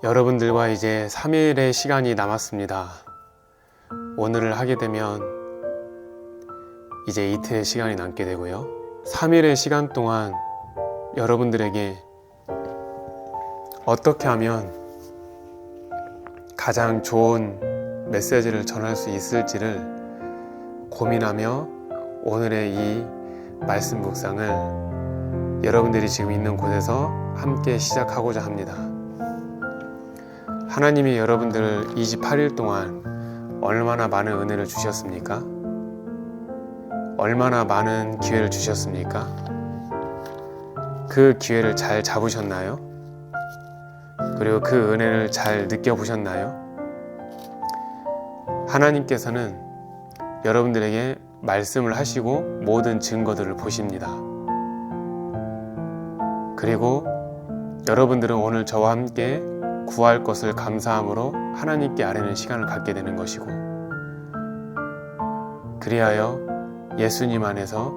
여러분들과 이제 3일의 시간이 남았습니다. 오늘을 하게 되면 이제 이틀의 시간이 남게 되고요. 3일의 시간 동안 여러분들에게 어떻게 하면 가장 좋은 메시지를 전할 수 있을지를 고민하며 오늘의 이 말씀 묵상을 여러분들이 지금 있는 곳에서 함께 시작하고자 합니다. 하나님이 여러분들을 28일 동안 얼마나 많은 은혜를 주셨습니까? 얼마나 많은 기회를 주셨습니까? 그 기회를 잘 잡으셨나요? 그리고 그 은혜를 잘 느껴보셨나요? 하나님께서는 여러분들에게 말씀을 하시고 모든 증거들을 보십니다. 그리고 여러분들은 오늘 저와 함께 구할 것을 감사함으로 하나님께 아뢰는 시간을 갖게 되는 것이고, 그리하여 예수님 안에서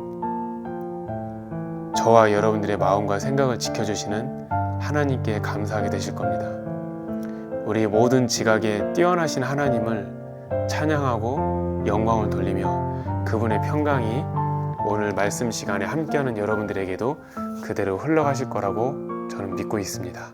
저와 여러분들의 마음과 생각을 지켜주시는 하나님께 감사하게 되실 겁니다. 우리 모든 지각에 뛰어나신 하나님을 찬양하고 영광을 돌리며 그분의 평강이 오늘 말씀 시간에 함께하는 여러분들에게도 그대로 흘러가실 거라고 저는 믿고 있습니다.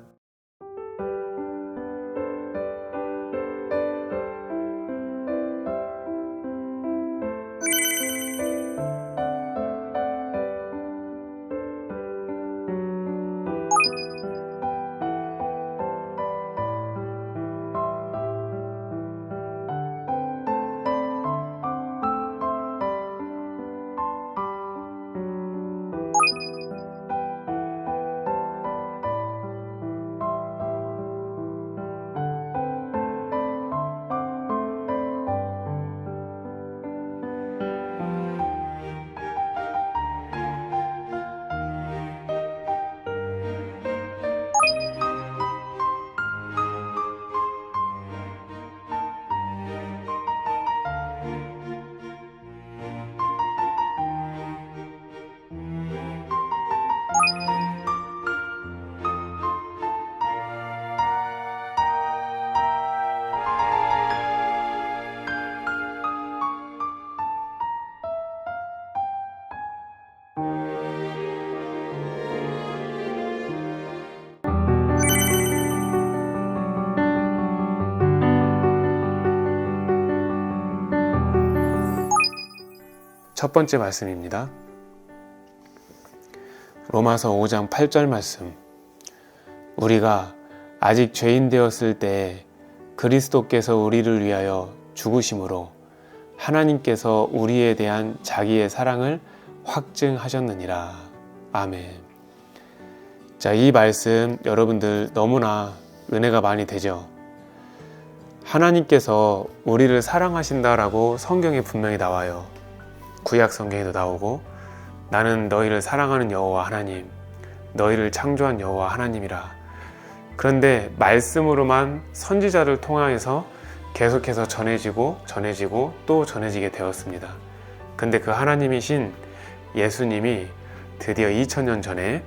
첫 번째 말씀입니다. 로마서 5장 8절 말씀. 우리가 아직 죄인 되었을 때에 그리스도께서 우리를 위하여 죽으심으로 하나님께서 우리에 대한 자기의 사랑을 확증하셨느니라. 아멘. 자, 이 말씀 여러분들 너무나 은혜가 많이 되죠. 하나님께서 우리를 사랑하신다라고 성경에 분명히 나와요. 구약 성경에도 나오고, 나는 너희를 사랑하는 여호와 하나님, 너희를 창조한 여호와 하나님이라. 그런데 말씀으로만 선지자를 통하여서 계속해서 전해지고 또 전해지게 되었습니다. 근데 그 하나님이신 예수님이 드디어 2000년 전에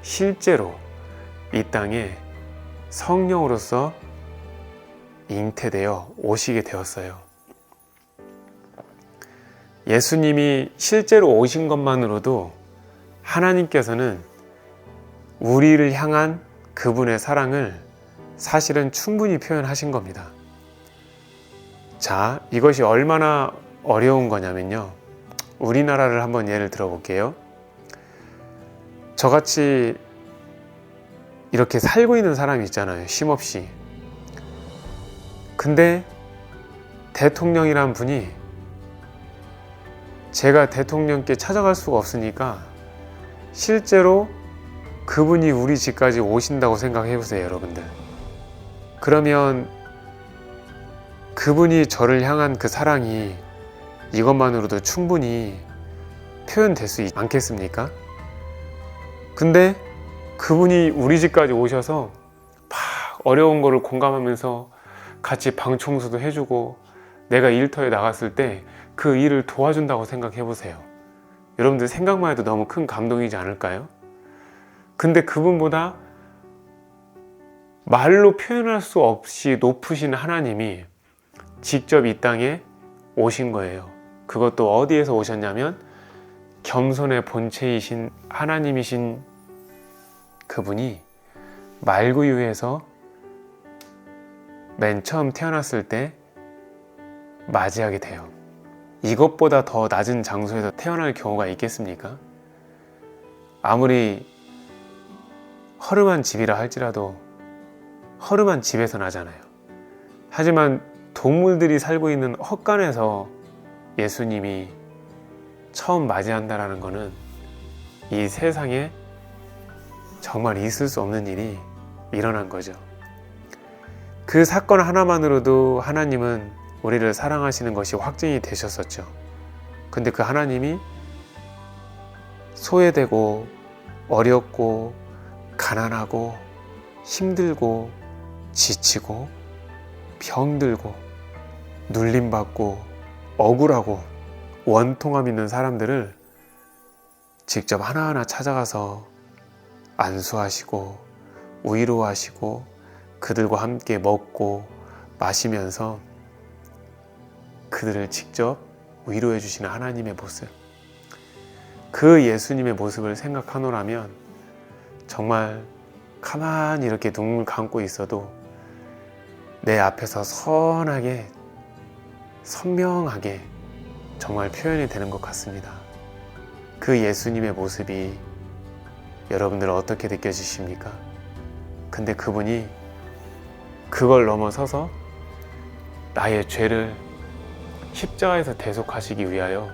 실제로 이 땅에 성령으로서 잉태되어 오시게 되었어요. 예수님이 실제로 오신 것만으로도 하나님께서는 우리를 향한 그분의 사랑을 사실은 충분히 표현하신 겁니다. 자, 이것이 얼마나 어려운 거냐면요. 우리나라를 한번 예를 들어볼게요. 저같이 이렇게 살고 있는 사람이 있잖아요. 쉼없이. 근데 대통령이란 분이 제가 대통령께 찾아갈 수가 없으니까 실제로 그분이 우리 집까지 오신다고 생각해 보세요, 여러분들. 그러면 그분이 저를 향한 그 사랑이 이것만으로도 충분히 표현될 수 있지 않겠습니까? 근데 그분이 우리 집까지 오셔서 막 어려운 거를 공감하면서 같이 방 청소도 해주고 내가 일터에 나갔을 때 그 일을 도와준다고 생각해 보세요. 여러분들 생각만 해도 너무 큰 감동이지 않을까요? 근데 그분보다 말로 표현할 수 없이 높으신 하나님이 직접 이 땅에 오신 거예요. 그것도 어디에서 오셨냐면 겸손의 본체이신 하나님이신 그분이 말구유에서 맨 처음 태어났을 때 맞이하게 돼요. 이것보다 더 낮은 장소에서 태어날 경우가 있겠습니까? 아무리 허름한 집이라 할지라도 허름한 집에서 나잖아요. 하지만 동물들이 살고 있는 헛간에서 예수님이 처음 맞이한다라는 것은 이 세상에 정말 있을 수 없는 일이 일어난 거죠. 그 사건 하나만으로도 하나님은 우리를 사랑하시는 것이 확증이 되셨었죠. 근데 그 하나님이 소외되고 어렵고 가난하고 힘들고 지치고 병들고 눌림받고 억울하고 원통함 있는 사람들을 직접 하나하나 찾아가서 안수하시고 위로하시고 그들과 함께 먹고 마시면서 그들을 직접 위로해 주시는 하나님의 모습, 그 예수님의 모습을 생각하노라면 정말 가만히 이렇게 눈을 감고 있어도 내 앞에서 선하게 선명하게 정말 표현이 되는 것 같습니다. 그 예수님의 모습이 여러분들 어떻게 느껴지십니까? 근데 그분이 그걸 넘어서서 나의 죄를 십자가에서 대속하시기 위하여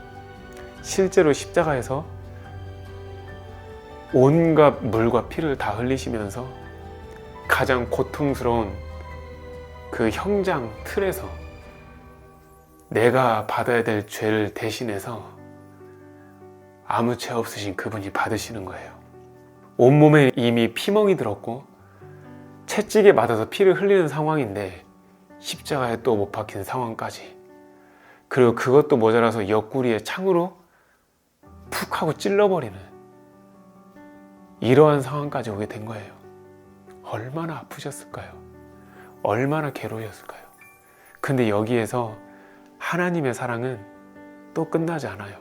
실제로 십자가에서 온갖 물과 피를 다 흘리시면서 가장 고통스러운 그 형장 틀에서 내가 받아야 될 죄를 대신해서 아무 죄 없으신 그분이 받으시는 거예요. 온몸에 이미 피멍이 들었고 채찍에 맞아서 피를 흘리는 상황인데 십자가에 또 못 박힌 상황까지, 그리고 그것도 모자라서 옆구리에 창으로 푹 하고 찔러버리는 이러한 상황까지 오게 된 거예요. 얼마나 아프셨을까요? 얼마나 괴로우셨을까요? 근데 여기에서 하나님의 사랑은 또 끝나지 않아요.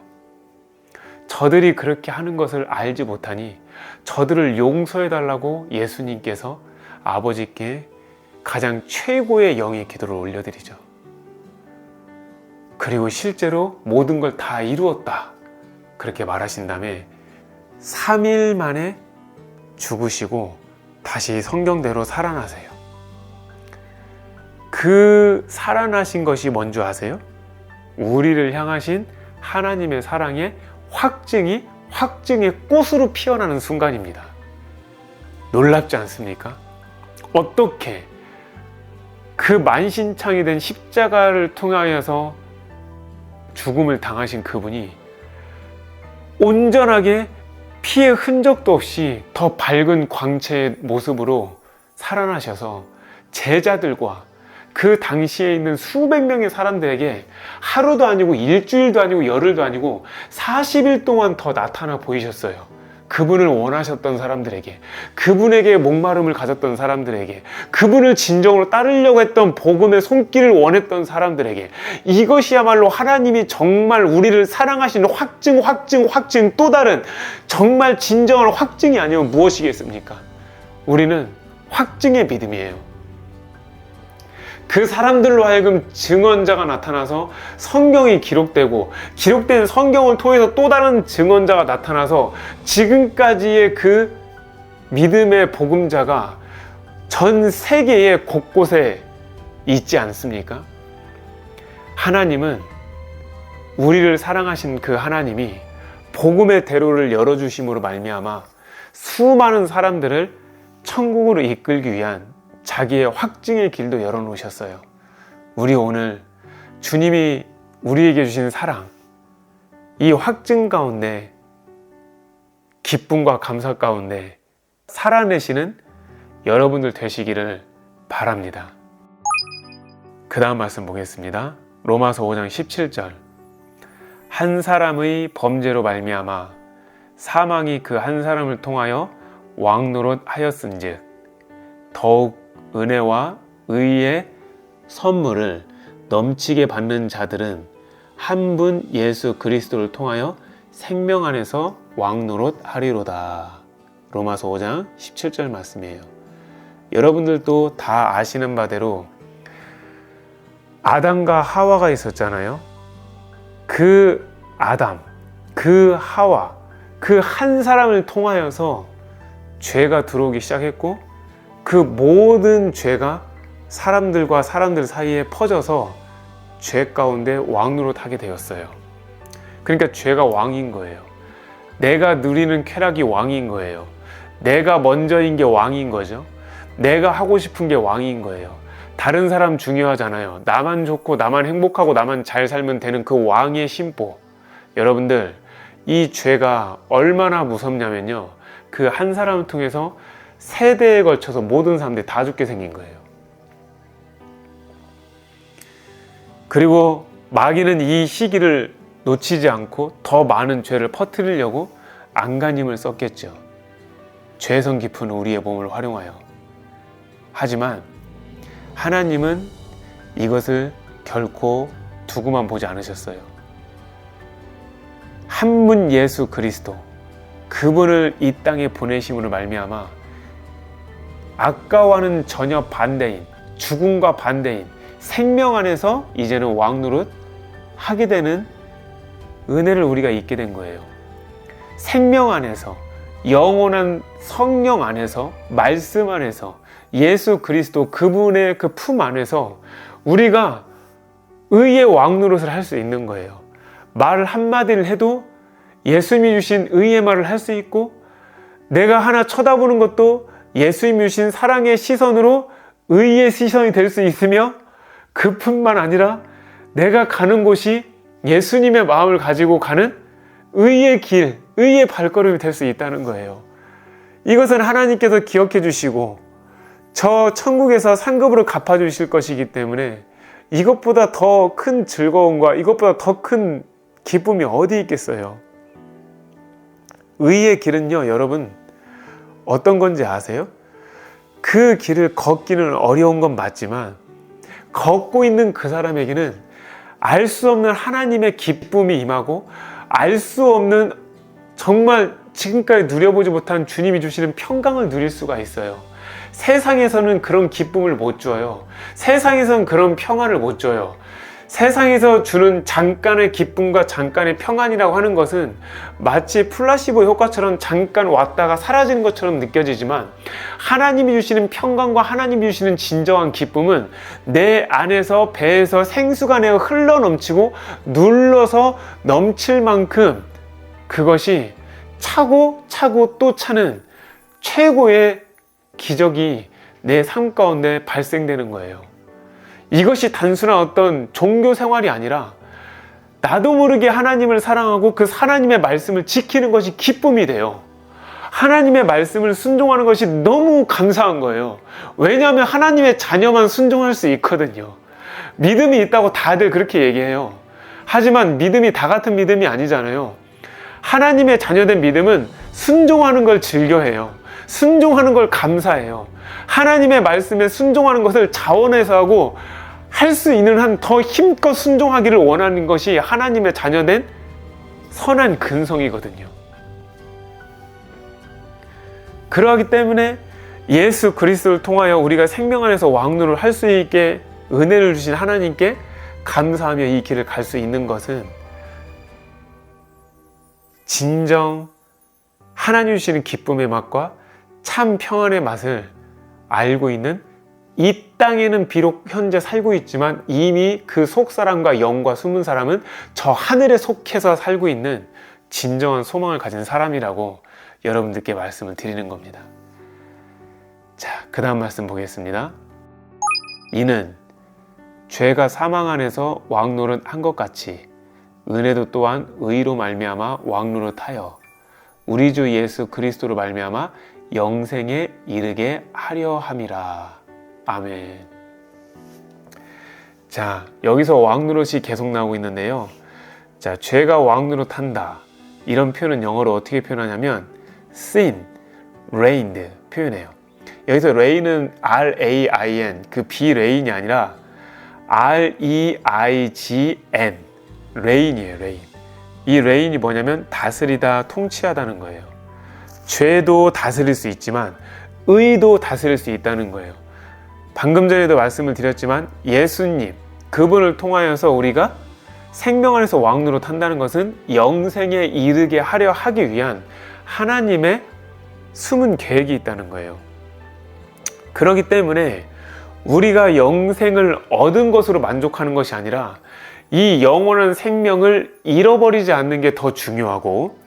저들이 그렇게 하는 것을 알지 못하니 저들을 용서해달라고 예수님께서 아버지께 가장 최고의 영의 기도를 올려드리죠. 그리고 실제로 모든 걸 다 이루었다 그렇게 말하신 다음에 3일 만에 죽으시고 다시 성경대로 살아나세요. 그 살아나신 것이 뭔지 아세요? 우리를 향하신 하나님의 사랑의 확증이 확증의 꽃으로 피어나는 순간입니다. 놀랍지 않습니까? 어떻게 그 만신창이 된 십자가를 통하여서 죽음을 당하신 그분이 온전하게 피의 흔적도 없이 더 밝은 광채의 모습으로 살아나셔서 제자들과 그 당시에 있는 수백 명의 사람들에게 하루도 아니고 일주일도 아니고 열흘도 아니고 40일 동안 더 나타나 보이셨어요. 그분을 원하셨던 사람들에게, 그분에게 목마름을 가졌던 사람들에게, 그분을 진정으로 따르려고 했던 복음의 손길을 원했던 사람들에게, 이것이야말로 하나님이 정말 우리를 사랑하시는 확증 또 다른 정말 진정한 확증이 아니면 무엇이겠습니까? 우리는 확증의 믿음이에요. 그 사람들로 하여금 증언자가 나타나서 성경이 기록되고 기록된 성경을 통해서 또 다른 증언자가 나타나서 지금까지의 그 믿음의 복음자가 전 세계의 곳곳에 있지 않습니까? 하나님은 우리를 사랑하신 그 하나님이 복음의 대로를 열어주심으로 말미암아 수많은 사람들을 천국으로 이끌기 위한 자기의 확증의 길도 열어놓으셨어요. 우리 오늘 주님이 우리에게 주신 사랑, 이 확증 가운데 기쁨과 감사 가운데 살아내시는 여러분들 되시기를 바랍니다. 그 다음 말씀 보겠습니다. 로마서 5장 17절. 한 사람의 범죄로 말미암아 사망이 그 한 사람을 통하여 왕노릇 하였은즉 더욱 은혜와 의의 선물을 넘치게 받는 자들은 한 분 예수 그리스도를 통하여 생명 안에서 왕노릇 하리로다. 로마서 5장 17절 말씀이에요. 여러분들도 다 아시는 바대로 아담과 하와가 있었잖아요. 그 아담, 그 하와, 그 한 사람을 통하여서 죄가 들어오기 시작했고, 그 모든 죄가 사람들과 사람들 사이에 퍼져서 죄 가운데 왕노릇하게 되었어요. 그러니까 죄가 왕인 거예요. 내가 누리는 쾌락이 왕인 거예요. 내가 먼저인 게 왕인 거죠. 내가 하고 싶은 게 왕인 거예요. 다른 사람 중요하잖아요. 나만 좋고 나만 행복하고 나만 잘 살면 되는 그 왕의 심보. 여러분들, 이 죄가 얼마나 무섭냐면요, 그 한 사람을 통해서 세대에 걸쳐서 모든 사람들이 다 죽게 생긴 거예요. 그리고 마귀는 이 시기를 놓치지 않고 더 많은 죄를 퍼뜨리려고 안간힘을 썼겠죠. 죄성 깊은 우리의 몸을 활용하여. 하지만 하나님은 이것을 결코 두고만 보지 않으셨어요. 한 분 예수 그리스도, 그분을 이 땅에 보내심으로 말미암아 악과와는 전혀 반대인, 죽음과 반대인 생명 안에서 이제는 왕노릇 하게 되는 은혜를 우리가 잊게 된 거예요. 생명 안에서, 영원한 성령 안에서, 말씀 안에서, 예수 그리스도 그분의 그 품 안에서 우리가 의의 왕노릇을 할 수 있는 거예요. 말 한마디를 해도 예수님이 주신 의의 말을 할 수 있고, 내가 하나 쳐다보는 것도 예수님이 주신 사랑의 시선으로 의의 시선이 될 수 있으며, 그뿐만 아니라 내가 가는 곳이 예수님의 마음을 가지고 가는 의의 길, 의의 발걸음이 될 수 있다는 거예요. 이것은 하나님께서 기억해 주시고 저 천국에서 상급으로 갚아주실 것이기 때문에 이것보다 더 큰 즐거움과 이것보다 더 큰 기쁨이 어디 있겠어요. 의의 길은요, 여러분, 어떤 건지 아세요? 그 길을 걷기는 어려운 건 맞지만 걷고 있는 그 사람에게는 알 수 없는 하나님의 기쁨이 임하고, 알 수 없는 정말 지금까지 누려보지 못한 주님이 주시는 평강을 누릴 수가 있어요. 세상에서는 그런 기쁨을 못 줘요. 세상에서는 그런 평안을 못 줘요. 세상에서 주는 잠깐의 기쁨과 잠깐의 평안이라고 하는 것은 마치 플라시보 효과처럼 잠깐 왔다가 사라지는 것처럼 느껴지지만, 하나님이 주시는 평강과 하나님이 주시는 진정한 기쁨은 내 안에서, 배에서 생수가 내어 흘러 넘치고 눌러서 넘칠 만큼 그것이 차고 차고 또 차는 최고의 기적이 내 삶 가운데 발생되는 거예요. 이것이 단순한 어떤 종교 생활이 아니라 나도 모르게 하나님을 사랑하고 그 하나님의 말씀을 지키는 것이 기쁨이 돼요. 하나님의 말씀을 순종하는 것이 너무 감사한 거예요. 왜냐하면 하나님의 자녀만 순종할 수 있거든요. 믿음이 있다고 다들 그렇게 얘기해요. 하지만 믿음이 다 같은 믿음이 아니잖아요. 하나님의 자녀된 믿음은 순종하는 걸 즐겨해요. 순종하는 걸 감사해요. 하나님의 말씀에 순종하는 것을 자원해서 하고, 할 수 있는 한 더 힘껏 순종하기를 원하는 것이 하나님의 자녀된 선한 근성이거든요. 그러하기 때문에 예수 그리스도를 통하여 우리가 생명 안에서 왕노를 할 수 있게 은혜를 주신 하나님께 감사하며 이 길을 갈 수 있는 것은 진정 하나님 주시는 기쁨의 맛과 참 평안의 맛을 알고 있는, 이 땅에는 비록 현재 살고 있지만 이미 그 속사람과 영과 숨은 사람은 저 하늘에 속해서 살고 있는 진정한 소망을 가진 사람이라고 여러분들께 말씀을 드리는 겁니다. 자, 그 다음 말씀 보겠습니다. 이는 죄가 사망 안에서 왕노릇 한 것 같이 은혜도 또한 의로 말미암아 왕노릇하여 우리 주 예수 그리스도로 말미암아 영생에 이르게 하려 함이라. 아멘. 자, 여기서 왕노릇이 계속 나오고 있는데요. 자, 죄가 왕노릇한다, 이런 표현은 영어로 어떻게 표현하냐면 sin reigned 표현해요. 여기서 레인은 R-A-I-N, 그 비레인이 아니라 R-E-I-G-N, 레인이에요. 레인. 이 레인이 뭐냐면 다스리다, 통치하다는 거예요. 죄도 다스릴 수 있지만 의도 다스릴 수 있다는 거예요. 방금 전에도 말씀을 드렸지만 예수님, 그분을 통하여서 우리가 생명 안에서 왕노로 탄다는 것은 영생에 이르게 하려 하기 위한 하나님의 숨은 계획이 있다는 거예요. 그렇기 때문에 우리가 영생을 얻은 것으로 만족하는 것이 아니라 이 영원한 생명을 잃어버리지 않는 게 더 중요하고,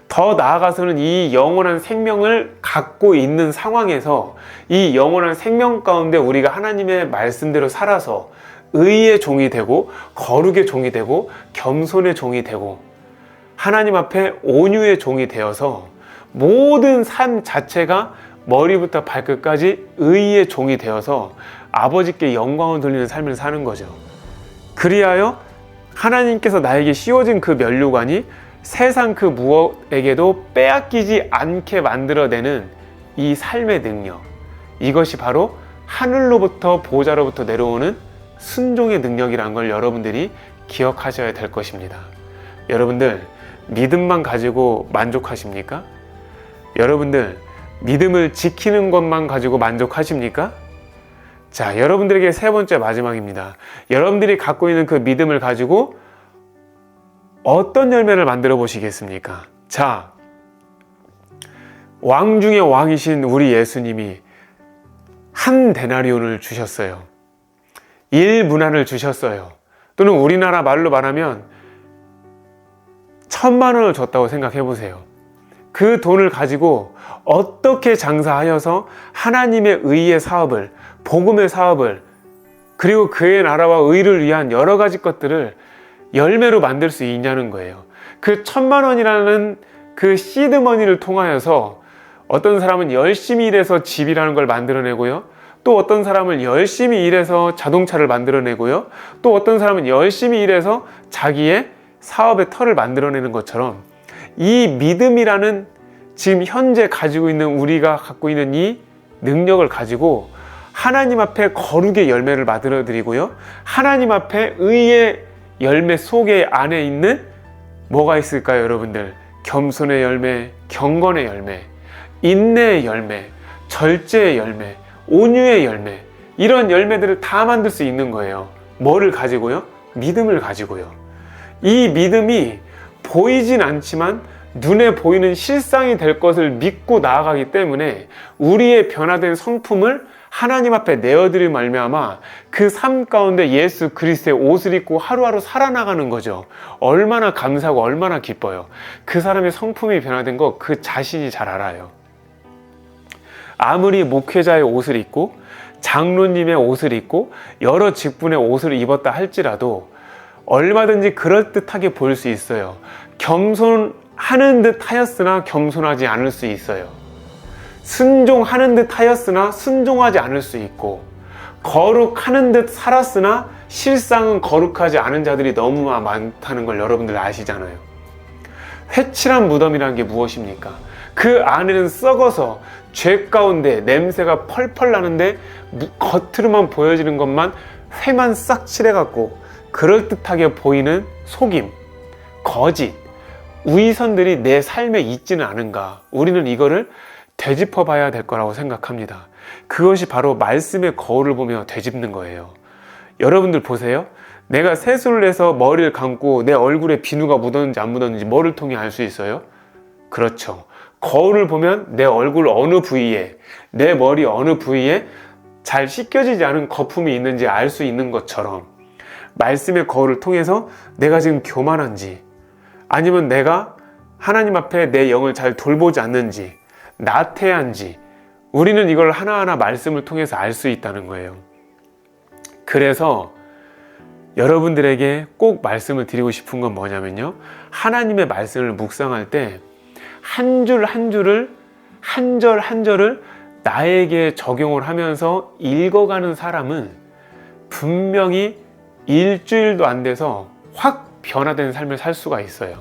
더 나아가서는 이 영원한 생명을 갖고 있는 상황에서 이 영원한 생명 가운데 우리가 하나님의 말씀대로 살아서 의의 종이 되고 거룩의 종이 되고 겸손의 종이 되고 하나님 앞에 온유의 종이 되어서 모든 삶 자체가 머리부터 발끝까지 의의 종이 되어서 아버지께 영광을 돌리는 삶을 사는 거죠. 그리하여 하나님께서 나에게 씌워진 그 면류관이 세상 그 무엇에게도 빼앗기지 않게 만들어내는 이 삶의 능력, 이것이 바로 하늘로부터 보좌로부터 내려오는 순종의 능력이라는 걸 여러분들이 기억하셔야 될 것입니다. 여러분들 믿음만 가지고 만족하십니까? 여러분들 믿음을 지키는 것만 가지고 만족하십니까? 자, 여러분들에게 세 번째 마지막입니다. 여러분들이 갖고 있는 그 믿음을 가지고 어떤 열매를 만들어 보시겠습니까? 자, 왕 중의 왕이신 우리 예수님이 한 데나리온을 주셨어요. 1문화를 주셨어요. 또는 우리나라 말로 말하면 1,000만 원을 줬다고 생각해 보세요. 그 돈을 가지고 어떻게 장사하여서 하나님의 의의 사업을, 복음의 사업을, 그리고 그의 나라와 의를 위한 여러 가지 것들을 열매로 만들 수 있냐는 거예요. 그 1,000만 원이라는 그 시드머니를 통하여서 어떤 사람은 열심히 일해서 집이라는 걸 만들어내고요. 또 어떤 사람은 열심히 일해서 자동차를 만들어내고요. 또 어떤 사람은 열심히 일해서 자기의 사업의 터를 만들어내는 것처럼 이 믿음이라는 지금 현재 가지고 있는 우리가 갖고 있는 이 능력을 가지고 하나님 앞에 거룩의 열매를 만들어 드리고요. 하나님 앞에 의의 열매 속에 안에 있는 뭐가 있을까요, 여러분들? 겸손의 열매, 경건의 열매, 인내의 열매, 절제의 열매, 온유의 열매, 이런 열매들을 다 만들 수 있는 거예요. 뭐를 가지고요? 믿음을 가지고요. 이 믿음이 보이진 않지만 눈에 보이는 실상이 될 것을 믿고 나아가기 때문에 우리의 변화된 성품을 하나님 앞에 내어드릴 말미암아 그 삶 가운데 예수 그리스도의 옷을 입고 하루하루 살아나가는 거죠. 얼마나 감사하고 얼마나 기뻐요. 그 사람의 성품이 변화된 거 그 자신이 잘 알아요. 아무리 목회자의 옷을 입고 장로님의 옷을 입고 여러 직분의 옷을 입었다 할지라도 얼마든지 그럴듯하게 보일 수 있어요. 겸손하는 듯 하였으나 겸손하지 않을 수 있어요. 순종하는 듯 하였으나 순종하지 않을 수 있고, 거룩하는 듯 살았으나 실상은 거룩하지 않은 자들이 너무 많다는 걸 여러분들 아시잖아요. 회칠한 무덤이라는 게 무엇입니까? 그 안에는 썩어서 죄 가운데 냄새가 펄펄 나는데 겉으로만 보여지는 것만 회만 싹 칠해갖고 그럴듯하게 보이는 속임, 거짓, 우위선들이 내 삶에 있지는 않은가. 우리는 이거를 되짚어 봐야 될 거라고 생각합니다. 그것이 바로 말씀의 거울을 보며 되짚는 거예요. 여러분들 보세요. 내가 세수를 해서 머리를 감고 내 얼굴에 비누가 묻었는지 안 묻었는지 뭐를 통해 알 수 있어요? 그렇죠. 거울을 보면 내 얼굴 어느 부위에, 내 머리 어느 부위에 잘 씻겨지지 않은 거품이 있는지 알 수 있는 것처럼 말씀의 거울을 통해서 내가 지금 교만한지, 아니면 내가 하나님 앞에 내 영을 잘 돌보지 않는지, 나태한지, 우리는 이걸 하나하나 말씀을 통해서 알 수 있다는 거예요. 그래서 여러분들에게 꼭 말씀을 드리고 싶은 건 뭐냐면요, 하나님의 말씀을 묵상할 때 한 줄 한 줄을, 한 절 한 절을 나에게 적용을 하면서 읽어가는 사람은 분명히 일주일도 안 돼서 확 변화된 삶을 살 수가 있어요.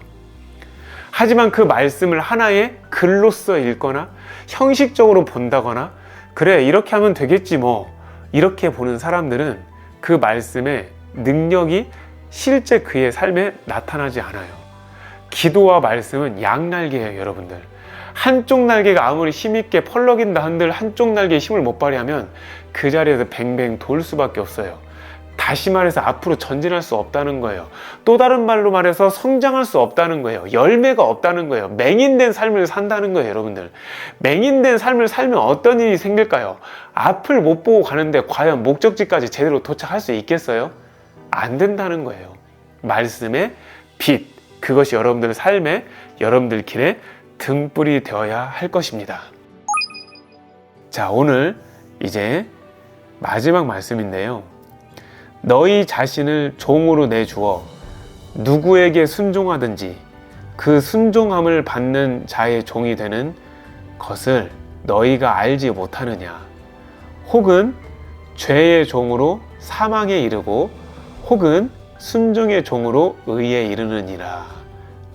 하지만 그 말씀을 하나의 글로써 읽거나 형식적으로 본다거나 그래 이렇게 하면 되겠지 뭐, 이렇게 보는 사람들은 그 말씀의 능력이 실제 그의 삶에 나타나지 않아요. 기도와 말씀은 양날개예요, 여러분들. 한쪽 날개가 아무리 힘있게 펄럭인다 한들 한쪽 날개에 힘을 못 발휘하면 그 자리에서 뱅뱅 돌 수밖에 없어요. 다시 말해서 앞으로 전진할 수 없다는 거예요. 또 다른 말로 말해서 성장할 수 없다는 거예요. 열매가 없다는 거예요. 맹인된 삶을 산다는 거예요, 여러분들. 맹인된 삶을 살면 어떤 일이 생길까요? 앞을 못 보고 가는데 과연 목적지까지 제대로 도착할 수 있겠어요? 안 된다는 거예요. 말씀의 빛, 그것이 여러분들 삶에, 여러분들 길에 등불이 되어야 할 것입니다. 자, 오늘 이제 마지막 말씀인데요. 너희 자신을 종으로 내주어 누구에게 순종하든지 그 순종함을 받는 자의 종이 되는 것을 너희가 알지 못하느냐? 혹은 죄의 종으로 사망에 이르고 혹은 순종의 종으로 의에 이르느니라.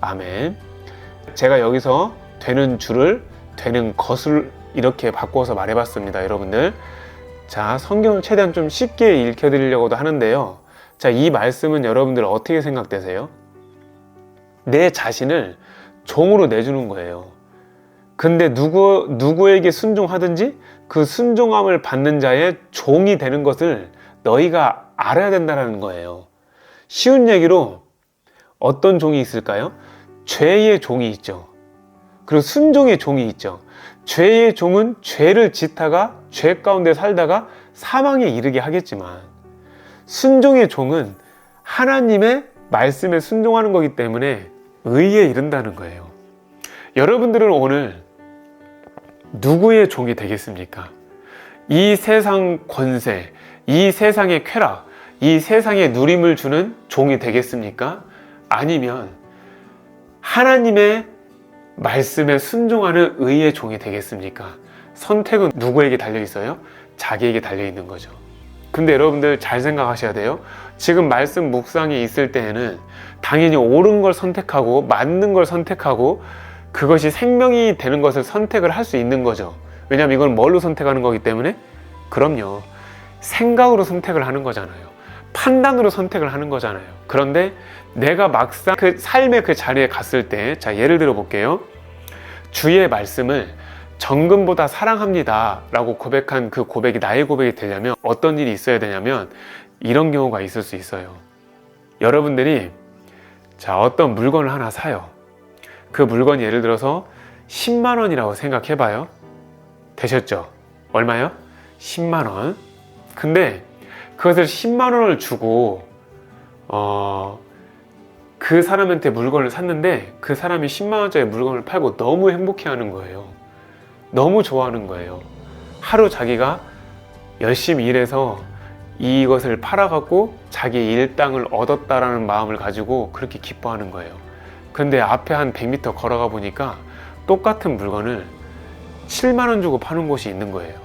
아멘. 제가 여기서 되는 줄을 되는 것을 이렇게 바꿔서 말해봤습니다, 여러분들. 자, 성경을 최대한 좀 쉽게 읽혀드리려고도 하는데요. 자, 이 말씀은 여러분들 어떻게 생각되세요? 내 자신을 종으로 내주는 거예요. 근데 누구에게 순종하든지 그 순종함을 받는 자의 종이 되는 것을 너희가 알아야 된다는 거예요. 쉬운 얘기로 어떤 종이 있을까요? 죄의 종이 있죠. 그리고 순종의 종이 있죠. 죄의 종은 죄를 짓다가 죄 가운데 살다가 사망에 이르게 하겠지만, 순종의 종은 하나님의 말씀에 순종하는 거기 때문에 의에 이른다는 거예요. 여러분들은 오늘 누구의 종이 되겠습니까? 이 세상 권세, 이 세상의 쾌락, 이 세상의 누림을 주는 종이 되겠습니까? 아니면 하나님의 말씀에 순종하는 의의 종이 되겠습니까? 선택은 누구에게 달려 있어요? 자기에게 달려 있는 거죠. 근데 여러분들 잘 생각하셔야 돼요. 지금 말씀 묵상이 있을 때에는 당연히 옳은 걸 선택하고 맞는 걸 선택하고 그것이 생명이 되는 것을 선택을 할 수 있는 거죠. 왜냐하면 이건 뭘로 선택하는 거기 때문에? 그럼요, 생각으로 선택을 하는 거잖아요. 판단으로 선택을 하는 거잖아요. 그런데 내가 막상 그 삶의 그 자리에 갔을 때, 자, 예를 들어 볼게요. 주의 말씀을 정금보다 사랑합니다 라고 고백한 그 고백이 나의 고백이 되려면 어떤 일이 있어야 되냐면 이런 경우가 있을 수 있어요. 여러분들이 자, 어떤 물건을 하나 사요. 그 물건이 예를 들어서 10만 원이라고 생각해 봐요. 되셨죠? 얼마요? 10만 원. 근데 그것을 10만 원을 주고 그 사람한테 물건을 샀는데 그 사람이 10만 원짜리 물건을 팔고 너무 행복해하는 거예요. 너무 좋아하는 거예요. 하루 자기가 열심히 일해서 이것을 팔아갖고 자기의 일당을 얻었다라는 마음을 가지고 그렇게 기뻐하는 거예요. 근데 앞에 한 100m 걸어가 보니까 똑같은 물건을 7만 원 주고 파는 곳이 있는 거예요.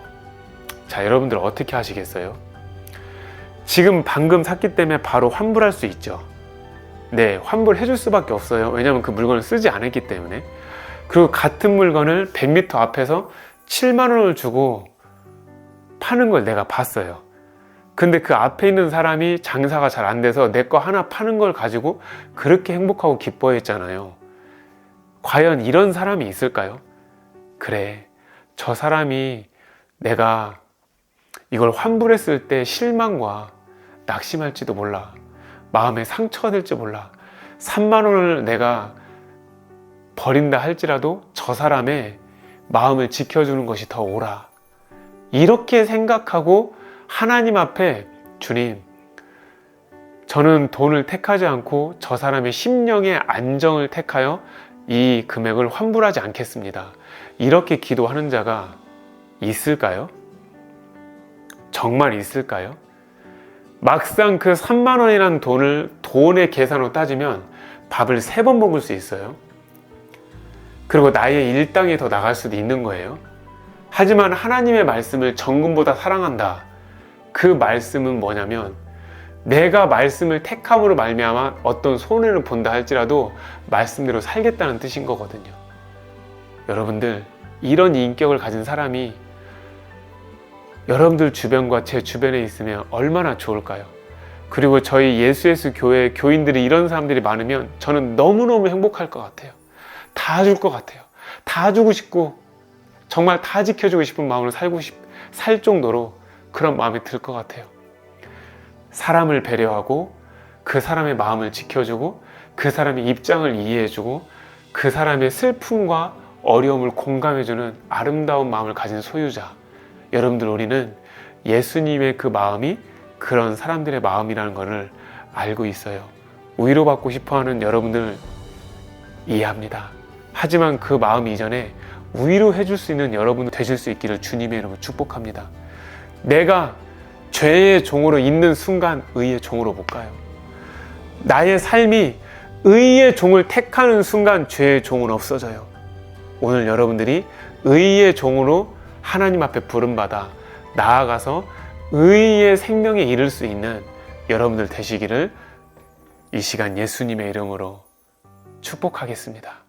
자, 여러분들 어떻게 하시겠어요? 지금 방금 샀기 때문에 바로 환불할 수 있죠. 네, 환불해 줄 수밖에 없어요. 왜냐하면 그 물건을 쓰지 않았기 때문에. 그리고 같은 물건을 100m 앞에서 7만 원을 주고 파는 걸 내가 봤어요. 근데 그 앞에 있는 사람이 장사가 잘 안 돼서 내 거 하나 파는 걸 가지고 그렇게 행복하고 기뻐했잖아요. 과연 이런 사람이 있을까요? 그래, 저 사람이 내가 이걸 환불했을 때 실망과 낙심할지도 몰라. 마음에 상처가 될지 몰라. 3만 원을 내가 버린다 할지라도 저 사람의 마음을 지켜주는 것이 더 옳아. 이렇게 생각하고 하나님 앞에, 주님, 저는 돈을 택하지 않고 저 사람의 심령의 안정을 택하여 이 금액을 환불하지 않겠습니다. 이렇게 기도하는 자가 있을까요? 정말 있을까요? 막상 그 3만 원이라는 돈을 돈의 계산으로 따지면 밥을 3번 먹을 수 있어요. 그리고 나의 일당이 더 나갈 수도 있는 거예요. 하지만 하나님의 말씀을 정금보다 사랑한다. 그 말씀은 뭐냐면 내가 말씀을 택함으로 말미암아 어떤 손해를 본다 할지라도 말씀대로 살겠다는 뜻인 거거든요. 여러분들, 이런 인격을 가진 사람이 여러분들 주변과 제 주변에 있으면 얼마나 좋을까요? 그리고 저희 예수예수 교회 교인들이 이런 사람들이 많으면 저는 너무너무 행복할 것 같아요. 다 줄 것 같아요. 다 주고 싶고 정말 다 지켜주고 싶은 마음으로 살 정도로 그런 마음이 들 것 같아요. 사람을 배려하고 그 사람의 마음을 지켜주고 그 사람의 입장을 이해해주고 그 사람의 슬픔과 어려움을 공감해주는 아름다운 마음을 가진 소유자. 여러분들, 우리는 예수님의 그 마음이 그런 사람들의 마음이라는 것을 알고 있어요. 위로받고 싶어하는 여러분들 이해합니다. 하지만 그 마음 이전에 위로해 줄 수 있는 여러분 되실 수 있기를 주님의 이름으로 축복합니다. 내가 죄의 종으로 있는 순간 의의 종으로 못 가요. 나의 삶이 의의 종을 택하는 순간 죄의 종은 없어져요. 오늘 여러분들이 의의 종으로 하나님 앞에 부름받아 나아가서 의의 생명에 이를 수 있는 여러분들 되시기를 이 시간 예수님의 이름으로 축복하겠습니다.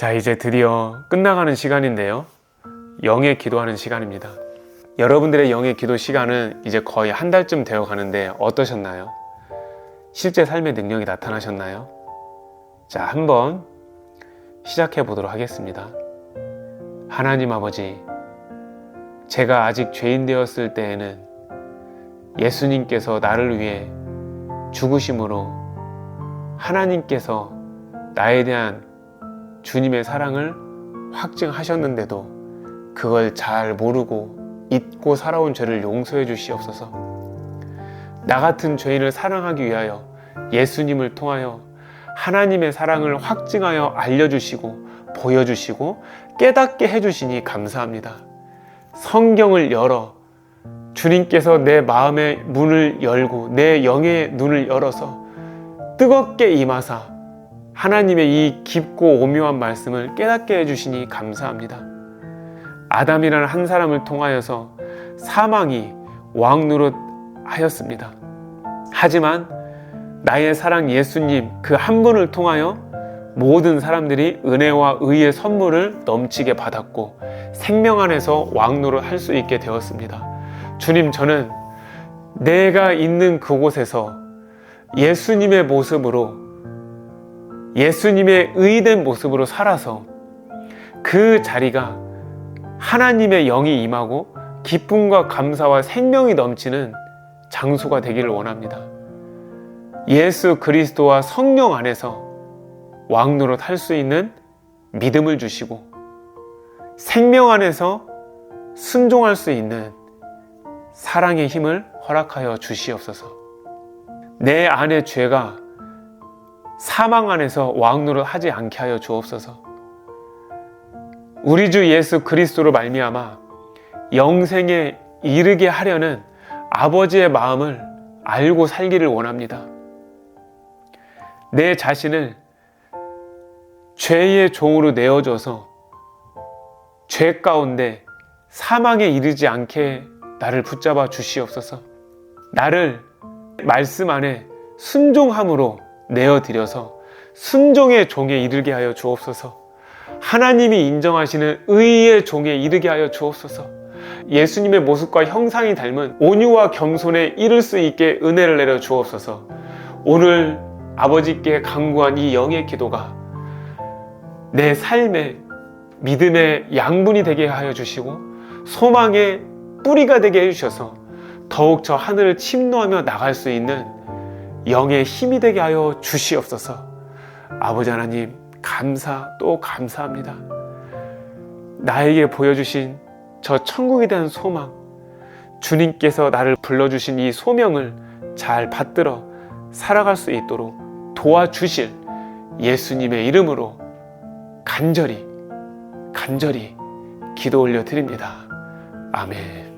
자, 이제 드디어 끝나가는 시간인데요. 영의 기도하는 시간입니다. 여러분들의 영의 기도 시간은 이제 거의 한 달쯤 되어 가는데 어떠셨나요? 실제 삶의 능력이 나타나셨나요? 자, 한번 시작해 보도록 하겠습니다. 하나님 아버지, 제가 아직 죄인 되었을 때에는 예수님께서 나를 위해 죽으심으로 하나님께서 나에 대한 주님의 사랑을 확증하셨는데도 그걸 잘 모르고 잊고 살아온 죄를 용서해 주시옵소서. 나 같은 죄인을 사랑하기 위하여 예수님을 통하여 하나님의 사랑을 확증하여 알려주시고 보여주시고 깨닫게 해주시니 감사합니다. 성경을 열어 주님께서 내 마음의 문을 열고 내 영의 눈을 열어서 뜨겁게 임하사 하나님의 이 깊고 오묘한 말씀을 깨닫게 해주시니 감사합니다. 아담이라는 한 사람을 통하여서 사망이 왕노릇 하였습니다. 하지만 나의 사랑 예수님 그 한 분을 통하여 모든 사람들이 은혜와 의의 선물을 넘치게 받았고 생명 안에서 왕노릇 할 수 있게 되었습니다. 주님, 저는 내가 있는 그곳에서 예수님의 모습으로 예수님의 의된 모습으로 살아서 그 자리가 하나님의 영이 임하고 기쁨과 감사와 생명이 넘치는 장소가 되기를 원합니다. 예수 그리스도와 성령 안에서 왕노릇 할 수 있는 믿음을 주시고 생명 안에서 순종할 수 있는 사랑의 힘을 허락하여 주시옵소서. 내 안의 죄가 사망 안에서 왕노릇 하지 않게 하여 주옵소서. 우리 주 예수 그리스도로 말미암아 영생에 이르게 하려는 아버지의 마음을 알고 살기를 원합니다. 내 자신을 죄의 종으로 내어줘서 죄 가운데 사망에 이르지 않게 나를 붙잡아 주시옵소서. 나를 말씀 안에 순종함으로 내어드려서 순종의 종에 이르게 하여 주옵소서. 하나님이 인정하시는 의의 종에 이르게 하여 주옵소서. 예수님의 모습과 형상이 닮은 온유와 겸손에 이를 수 있게 은혜를 내려 주옵소서. 오늘 아버지께 간구한 이 영의 기도가 내 삶의 믿음의 양분이 되게 하여 주시고 소망의 뿌리가 되게 해주셔서 더욱 저 하늘을 침노하며 나갈 수 있는 영의 힘이 되게 하여 주시옵소서. 아버지 하나님, 감사 또 감사합니다. 나에게 보여주신 저 천국에 대한 소망, 주님께서 나를 불러주신 이 소명을 잘 받들어 살아갈 수 있도록 도와주실 예수님의 이름으로 간절히 기도 올려 드립니다. 아멘.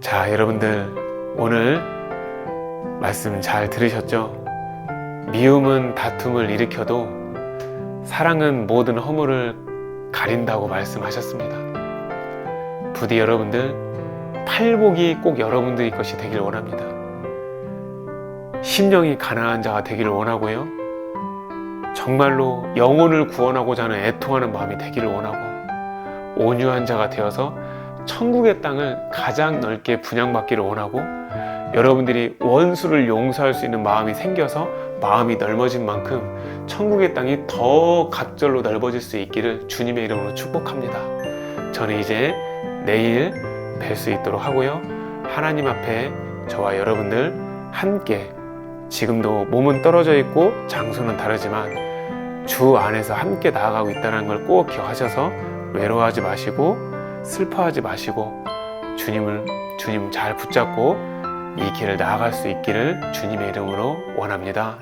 자, 여러분들 오늘 말씀 잘 들으셨죠? 미움은 다툼을 일으켜도 사랑은 모든 허물을 가린다고 말씀하셨습니다. 부디 여러분들 팔복이 꼭 여러분들의 것이 되길 원합니다. 심령이 가난한 자가 되기를 원하고요. 정말로 영혼을 구원하고자 하는 애통하는 마음이 되기를 원하고, 온유한 자가 되어서 천국의 땅을 가장 넓게 분양받기를 원하고, 여러분들이 원수를 용서할 수 있는 마음이 생겨서 마음이 넓어진 만큼 천국의 땅이 더 갑절로 넓어질 수 있기를 주님의 이름으로 축복합니다. 저는 이제 내일 뵐 수 있도록 하고요. 하나님 앞에 저와 여러분들 함께, 지금도 몸은 떨어져 있고 장소는 다르지만 주 안에서 함께 나아가고 있다는 걸 꼭 기억하셔서 외로워하지 마시고 슬퍼하지 마시고 주님 잘 붙잡고 이 길을 나아갈 수 있기를 주님의 이름으로 원합니다.